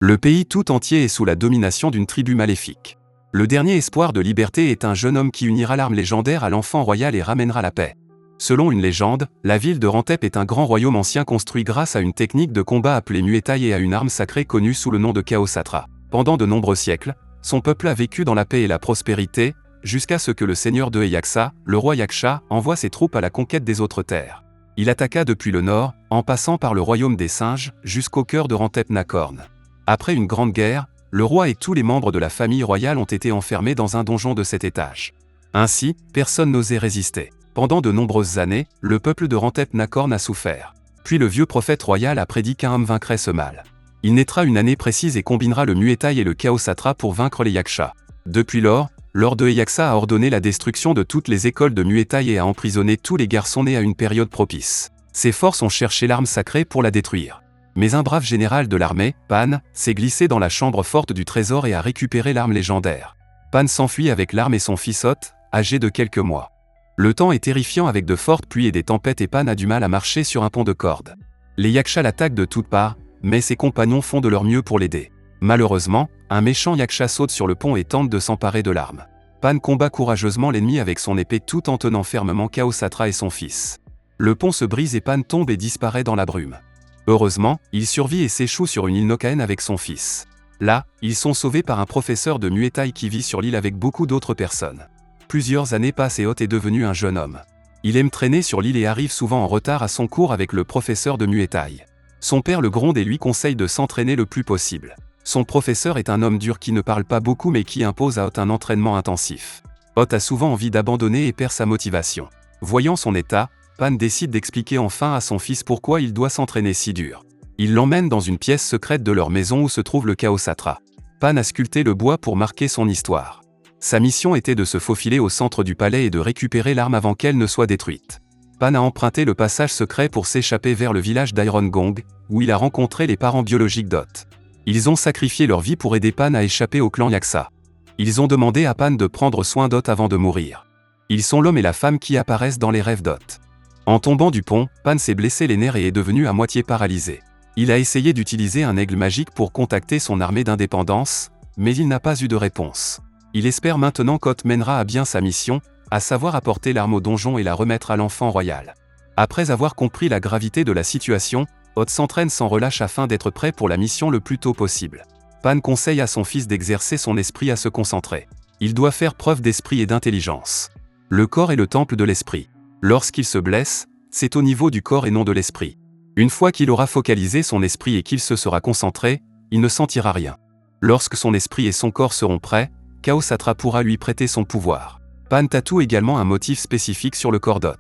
Le pays tout entier est sous la domination d'une tribu maléfique. Le dernier espoir de liberté est un jeune homme qui unira l'arme légendaire à l'enfant royal et ramènera la paix. Selon une légende, la ville de Rantep est un grand royaume ancien construit grâce à une technique de combat appelée Muay Thai et à une arme sacrée connue sous le nom de Khao-Satra. Pendant de nombreux siècles, son peuple a vécu dans la paix et la prospérité, jusqu'à ce que le seigneur de Yaksa, le roi Yaksha, envoie ses troupes à la conquête des autres terres. Il attaqua depuis le nord, en passant par le royaume des singes, jusqu'au cœur de Rantep-Nakorn. Après une grande guerre, le roi et tous les membres de la famille royale ont été enfermés dans un donjon de 7 étages. Ainsi, personne n'osait résister. Pendant de nombreuses années, le peuple de Rantep-Nakorn a souffert. Puis le vieux prophète royal a prédit qu'un homme vaincrait ce mal. Il naîtra une année précise et combinera le Muay Thai et le Khao-Satra pour vaincre les Yaksha. Depuis lors, Lord de Yaksa a ordonné la destruction de toutes les écoles de Muay Thai et a emprisonné tous les garçons nés à une période propice. Ses forces ont cherché l'arme sacrée pour la détruire. Mais un brave général de l'armée, Pan, s'est glissé dans la chambre forte du trésor et a récupéré l'arme légendaire. Pan s'enfuit avec l'arme et son fils Hot, âgé de quelques mois. Le temps est terrifiant avec de fortes pluies et des tempêtes et Pan a du mal à marcher sur un pont de corde. Les Yaksha l'attaquent de toutes parts, mais ses compagnons font de leur mieux pour l'aider. Malheureusement, un méchant Yaksha saute sur le pont et tente de s'emparer de l'arme. Pan combat courageusement l'ennemi avec son épée tout en tenant fermement Khao-Satra et son fils. Le pont se brise et Pan tombe et disparaît dans la brume. Heureusement, il survit et s'échoue sur une île Nokaen avec son fils. Là, ils sont sauvés par un professeur de Muay Thai qui vit sur l'île avec beaucoup d'autres personnes. Plusieurs années passent et Hot est devenu un jeune homme. Il aime traîner sur l'île et arrive souvent en retard à son cours avec le professeur de Muay Thai. Son père le gronde et lui conseille de s'entraîner le plus possible. Son professeur est un homme dur qui ne parle pas beaucoup mais qui impose à Hot un entraînement intensif. Hot a souvent envie d'abandonner et perd sa motivation. Voyant son état, Pan décide d'expliquer enfin à son fils pourquoi il doit s'entraîner si dur. Il l'emmène dans une pièce secrète de leur maison où se trouve le Khao-Satra. Pan a sculpté le bois pour marquer son histoire. Sa mission était de se faufiler au centre du palais et de récupérer l'arme avant qu'elle ne soit détruite. Pan a emprunté le passage secret pour s'échapper vers le village d'Iron Gong, où il a rencontré les parents biologiques d'Hot. Ils ont sacrifié leur vie pour aider Pan à échapper au clan Yaksa. Ils ont demandé à Pan de prendre soin d'Hot avant de mourir. Ils sont l'homme et la femme qui apparaissent dans les rêves d'Hot. En tombant du pont, Pan s'est blessé les nerfs et est devenu à moitié paralysé. Il a essayé d'utiliser un aigle magique pour contacter son armée d'indépendance, mais il n'a pas eu de réponse. Il espère maintenant qu'Hot mènera à bien sa mission, à savoir apporter l'arme au donjon et la remettre à l'enfant royal. Après avoir compris la gravité de la situation, Hot s'entraîne sans relâche afin d'être prêt pour la mission le plus tôt possible. Pan conseille à son fils d'exercer son esprit à se concentrer. Il doit faire preuve d'esprit et d'intelligence. Le corps est le temple de l'esprit. Lorsqu'il se blesse, c'est au niveau du corps et non de l'esprit. Une fois qu'il aura focalisé son esprit et qu'il se sera concentré, il ne sentira rien. Lorsque son esprit et son corps seront prêts, Khao-Satra pourra lui prêter son pouvoir. Pan tatoue également un motif spécifique sur le corps d'Hot.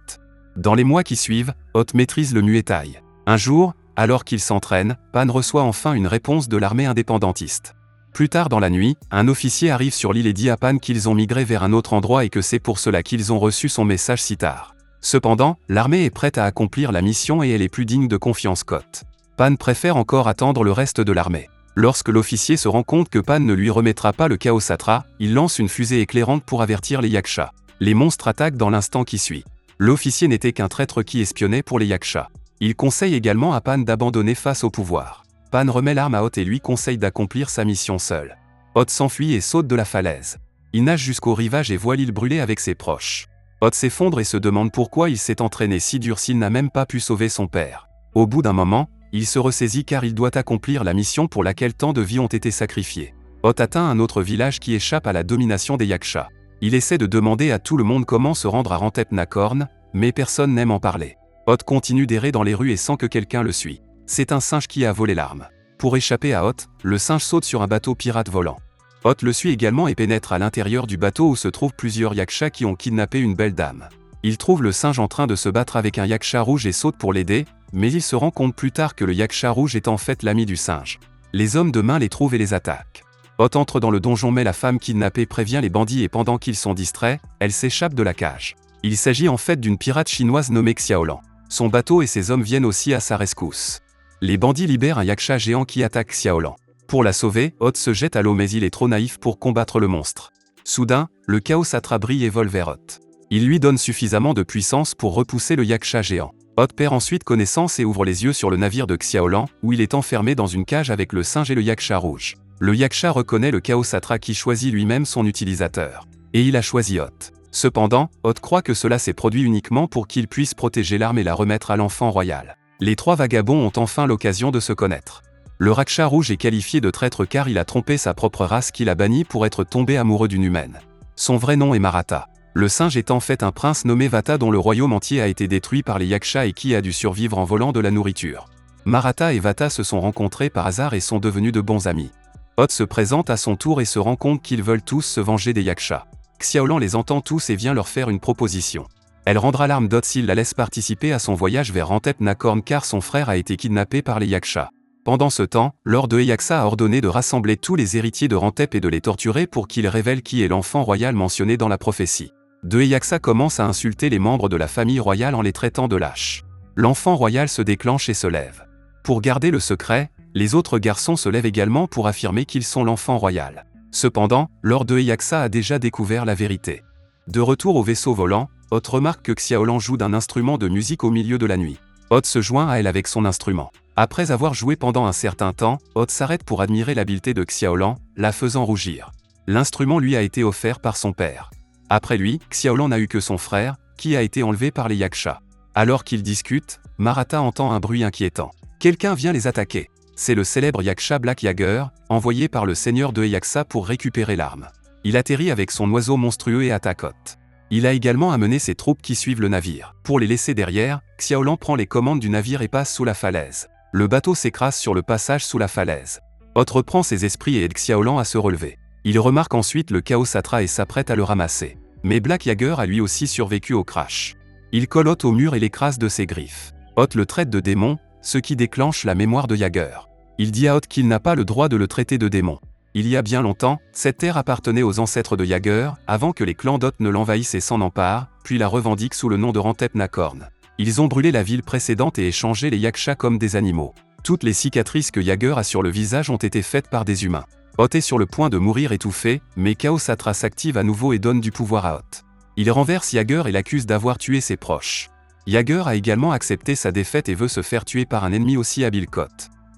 Dans les mois qui suivent, Hot maîtrise le Muay Thai. Un jour, alors qu'il s'entraîne, Pan reçoit enfin une réponse de l'armée indépendantiste. Plus tard dans la nuit, un officier arrive sur l'île et dit à Pan qu'ils ont migré vers un autre endroit et que c'est pour cela qu'ils ont reçu son message si tard. Cependant, l'armée est prête à accomplir la mission et elle est plus digne de confiance qu'Hot. Pan préfère encore attendre le reste de l'armée. Lorsque l'officier se rend compte que Pan ne lui remettra pas le Khao-Satra, il lance une fusée éclairante pour avertir les Yaksha. Les monstres attaquent dans l'instant qui suit. L'officier n'était qu'un traître qui espionnait pour les Yaksha. Il conseille également à Pan d'abandonner face au pouvoir. Pan remet l'arme à Hot et lui conseille d'accomplir sa mission seul. Hot s'enfuit et saute de la falaise. Il nage jusqu'au rivage et voit l'île brûler avec ses proches. Hot s'effondre et se demande pourquoi il s'est entraîné si dur s'il n'a même pas pu sauver son père. Au bout d'un moment, il se ressaisit car il doit accomplir la mission pour laquelle tant de vies ont été sacrifiées. Hot atteint un autre village qui échappe à la domination des Yaksha. Il essaie de demander à tout le monde comment se rendre à Rantep-Nakorn, mais personne n'aime en parler. Hot continue d'errer dans les rues et sans que quelqu'un le suive. C'est un singe qui a volé l'arme. Pour échapper à Hot, le singe saute sur un bateau pirate volant. Hot le suit également et pénètre à l'intérieur du bateau où se trouvent plusieurs Yaksha qui ont kidnappé une belle dame. Il trouve le singe en train de se battre avec un Yaksha rouge et saute pour l'aider, mais il se rend compte plus tard que le Yaksha rouge est en fait l'ami du singe. Les hommes de main les trouvent et les attaquent. Hot entre dans le donjon mais la femme kidnappée prévient les bandits et pendant qu'ils sont distraits, elle s'échappe de la cage. Il s'agit en fait d'une pirate chinoise nommée Xiaolan. Son bateau et ses hommes viennent aussi à sa rescousse. Les bandits libèrent un Yaksha géant qui attaque Xiaolan. Pour la sauver, Hot se jette à l'eau mais il est trop naïf pour combattre le monstre. Soudain, le Khao-Satra brille et vole vers Hot. Il lui donne suffisamment de puissance pour repousser le Yaksha géant. Hot perd ensuite connaissance et ouvre les yeux sur le navire de Xiaolan, où il est enfermé dans une cage avec le singe et le yaksha rouge. Le yaksha reconnaît le Chaosatra qui choisit lui-même son utilisateur. Et il a choisi Hot. Cependant, Hot croit que cela s'est produit uniquement pour qu'il puisse protéger l'arme et la remettre à l'enfant royal. Les trois vagabonds ont enfin l'occasion de se connaître. Le Raksha rouge est qualifié de traître car il a trompé sa propre race qu'il a bannie pour être tombé amoureux d'une humaine. Son vrai nom est Maratha. Le singe est en fait un prince nommé Vata dont le royaume entier a été détruit par les yakshas et qui a dû survivre en volant de la nourriture. Maratha et Vata se sont rencontrés par hasard et sont devenus de bons amis. Hot se présente à son tour et se rend compte qu'ils veulent tous se venger des yakshas. Xiaolan les entend tous et vient leur faire une proposition. Elle rendra l'arme d'Hot s'il la laisse participer à son voyage vers Rantep Nakorn car son frère a été kidnappé par les yakshas. Pendant ce temps, Lord Eyaxa a ordonné de rassembler tous les héritiers de Rantep et de les torturer pour qu'ils révèlent qui est l'enfant royal mentionné dans la prophétie. Eyaxa commence à insulter les membres de la famille royale en les traitant de lâches. L'enfant royal se déclenche et se lève. Pour garder le secret, les autres garçons se lèvent également pour affirmer qu'ils sont l'enfant royal. Cependant, Lord Eyaxa a déjà découvert la vérité. De retour au vaisseau volant, Hot remarque que Xiaolan joue d'un instrument de musique au milieu de la nuit. Hot se joint à elle avec son instrument. Après avoir joué pendant un certain temps, Hot s'arrête pour admirer l'habileté de Xiaolan, la faisant rougir. L'instrument lui a été offert par son père. Après lui, Xiaolan n'a eu que son frère, qui a été enlevé par les yakshas. Alors qu'ils discutent, Maratha entend un bruit inquiétant. Quelqu'un vient les attaquer. C'est le célèbre yaksha Black Yager, envoyé par le seigneur de Eyaxa pour récupérer l'arme. Il atterrit avec son oiseau monstrueux et attaque Hot. Il a également amené ses troupes qui suivent le navire. Pour les laisser derrière, Xiaolan prend les commandes du navire et passe sous la falaise. Le bateau s'écrase sur le passage sous la falaise. Hot reprend ses esprits et aide Xiaolan à se relever. Il remarque ensuite le Chaosatra et s'apprête à le ramasser. Mais Black Yager a lui aussi survécu au crash. Il colle Hot au mur et l'écrase de ses griffes. Hot le traite de démon, ce qui déclenche la mémoire de Yager. Il dit à Hot qu'il n'a pas le droit de le traiter de démon. Il y a bien longtemps, cette terre appartenait aux ancêtres de Yager, avant que les clans d'Hot ne l'envahissent et s'en emparent, puis la revendiquent sous le nom de Rantep Nakorn. Ils ont brûlé la ville précédente et échangé les yakshas comme des animaux. Toutes les cicatrices que Yager a sur le visage ont été faites par des humains. Hot est sur le point de mourir étouffé, mais Chaosatra s'active à nouveau et donne du pouvoir à Hot. Il renverse Yager et l'accuse d'avoir tué ses proches. Yager a également accepté sa défaite et veut se faire tuer par un ennemi aussi habile qu'Hot.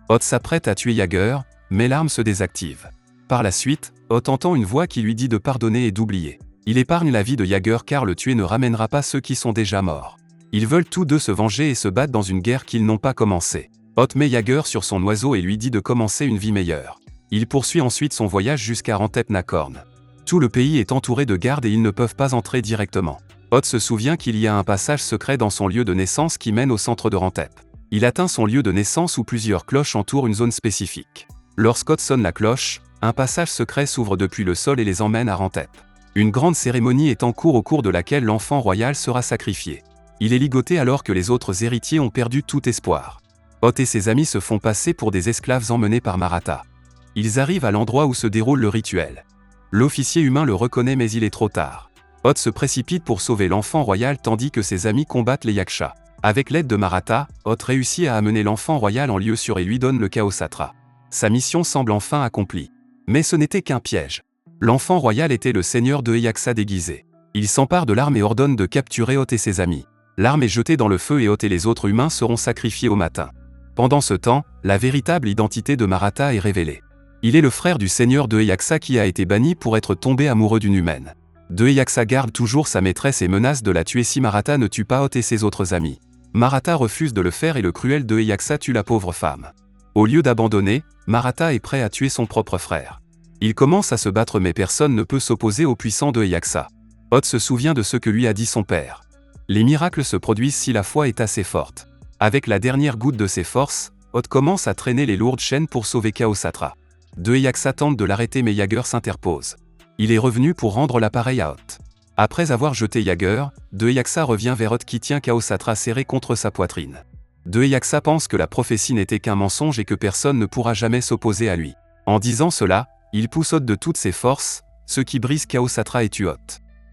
Hot s'apprête à tuer Yager, mais l'arme se désactive. Par la suite, Hot entend une voix qui lui dit de pardonner et d'oublier. Il épargne la vie de Yager car le tuer ne ramènera pas ceux qui sont déjà morts. Ils veulent tous deux se venger et se battre dans une guerre qu'ils n'ont pas commencée. Hot met Yager sur son oiseau et lui dit de commencer une vie meilleure. Il poursuit ensuite son voyage jusqu'à Rantep Nakorn. Tout le pays est entouré de gardes et ils ne peuvent pas entrer directement. Hot se souvient qu'il y a un passage secret dans son lieu de naissance qui mène au centre de Rantep. Il atteint son lieu de naissance où plusieurs cloches entourent une zone spécifique. Lorsqu'Hot sonne la cloche, un passage secret s'ouvre depuis le sol et les emmène à Rantep. Une grande cérémonie est en cours au cours de laquelle l'enfant royal sera sacrifié. Il est ligoté alors que les autres héritiers ont perdu tout espoir. Hot et ses amis se font passer pour des esclaves emmenés par Maratha. Ils arrivent à l'endroit où se déroule le rituel. L'officier humain le reconnaît mais il est trop tard. Hot se précipite pour sauver l'enfant royal tandis que ses amis combattent les yakshas. Avec l'aide de Maratha, Hot réussit à amener l'enfant royal en lieu sûr et lui donne le Chaosatra. Sa mission semble enfin accomplie. Mais ce n'était qu'un piège. L'enfant royal était le seigneur de Eyaxa déguisé. Il s'empare de l'arme et ordonne de capturer Hot et ses amis. L'arme est jetée dans le feu et Hot et les autres humains seront sacrifiés au matin. Pendant ce temps, la véritable identité de Maratha est révélée. Il est le frère du seigneur de Eyaxa qui a été banni pour être tombé amoureux d'une humaine. De Eyaxa garde toujours sa maîtresse et menace de la tuer si Maratha ne tue pas Hot et ses autres amis. Maratha refuse de le faire et le cruel de Eyaxa tue la pauvre femme. Au lieu d'abandonner, Maratha est prêt à tuer son propre frère. Il commence à se battre mais personne ne peut s'opposer au puissant de Eyaxa. Hot se souvient de ce que lui a dit son père. Les miracles se produisent si la foi est assez forte. Avec la dernière goutte de ses forces, Hot commence à traîner les lourdes chaînes pour sauver Chaosatra. De Eyaxa tente de l'arrêter mais Yager s'interpose. Il est revenu pour rendre l'appareil à Hot. Après avoir jeté Yager, De Eyaxa revient vers Hot qui tient Chaosatra serré contre sa poitrine. De Eyaxa pense que la prophétie n'était qu'un mensonge et que personne ne pourra jamais s'opposer à lui. En disant cela, il pousse Hot de toutes ses forces, ce qui brise Chaosatra et tue Hot.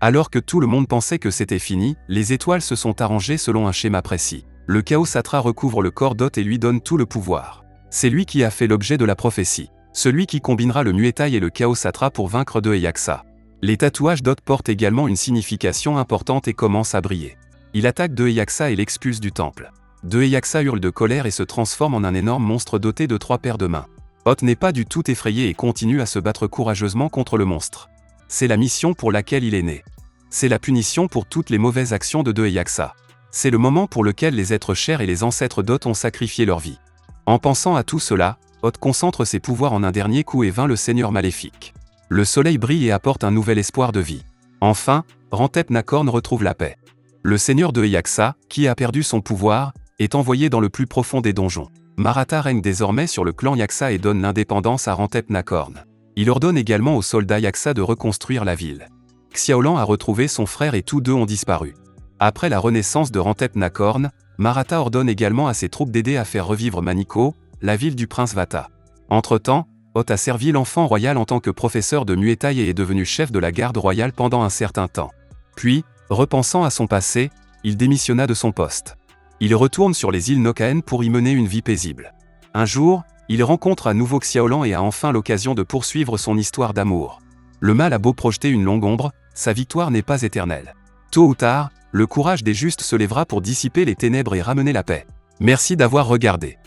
Alors que tout le monde pensait que c'était fini, les étoiles se sont arrangées selon un schéma précis. Le Chaosatra recouvre le corps d'Hot et lui donne tout le pouvoir. C'est lui qui a fait l'objet de la prophétie. Celui qui combinera le Muay Thai et le Chaosatra pour vaincre De Eyaxa. Les tatouages d'Hot portent également une signification importante et commencent à briller. Il attaque De Eyaxa et l'expulse du temple. De Eyaxa hurle de colère et se transforme en un énorme monstre doté de 3 paires de mains. Hoth n'est pas du tout effrayé et continue à se battre courageusement contre le monstre. C'est la mission pour laquelle il est né. C'est la punition pour toutes les mauvaises actions de Eyaxa. C'est le moment pour lequel les êtres chers et les ancêtres d'Hoth ont sacrifié leur vie. En pensant à tout cela, Hoth concentre ses pouvoirs en un dernier coup et vainc le Seigneur maléfique. Le soleil brille et apporte un nouvel espoir de vie. Enfin, Rantep Nakorn retrouve la paix. Le Seigneur de Eyaxa, qui a perdu son pouvoir, est envoyé dans le plus profond des donjons. Maratha règne désormais sur le clan Yaksa et donne l'indépendance à Rantep Nakorn. Il ordonne également aux soldats Yaksa de reconstruire la ville. Xiaolan a retrouvé son frère et tous deux ont disparu. Après la renaissance de Rantep Nakorn, Maratha ordonne également à ses troupes d'aider à faire revivre Maniko, la ville du prince Vata. Entre-temps, Hoth a servi l'enfant royal en tant que professeur de Muay Thai et est devenu chef de la garde royale pendant un certain temps. Puis, repensant à son passé, il démissionna de son poste. Il retourne sur les îles Nokaen pour y mener une vie paisible. Un jour, il rencontre à nouveau Xiaolan et a enfin l'occasion de poursuivre son histoire d'amour. Le mal a beau projeter une longue ombre, sa victoire n'est pas éternelle. Tôt ou tard, le courage des justes se lèvera pour dissiper les ténèbres et ramener la paix. Merci d'avoir regardé.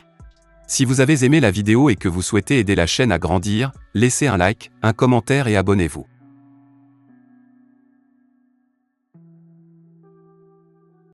Si vous avez aimé la vidéo et que vous souhaitez aider la chaîne à grandir, laissez un like, un commentaire et abonnez-vous.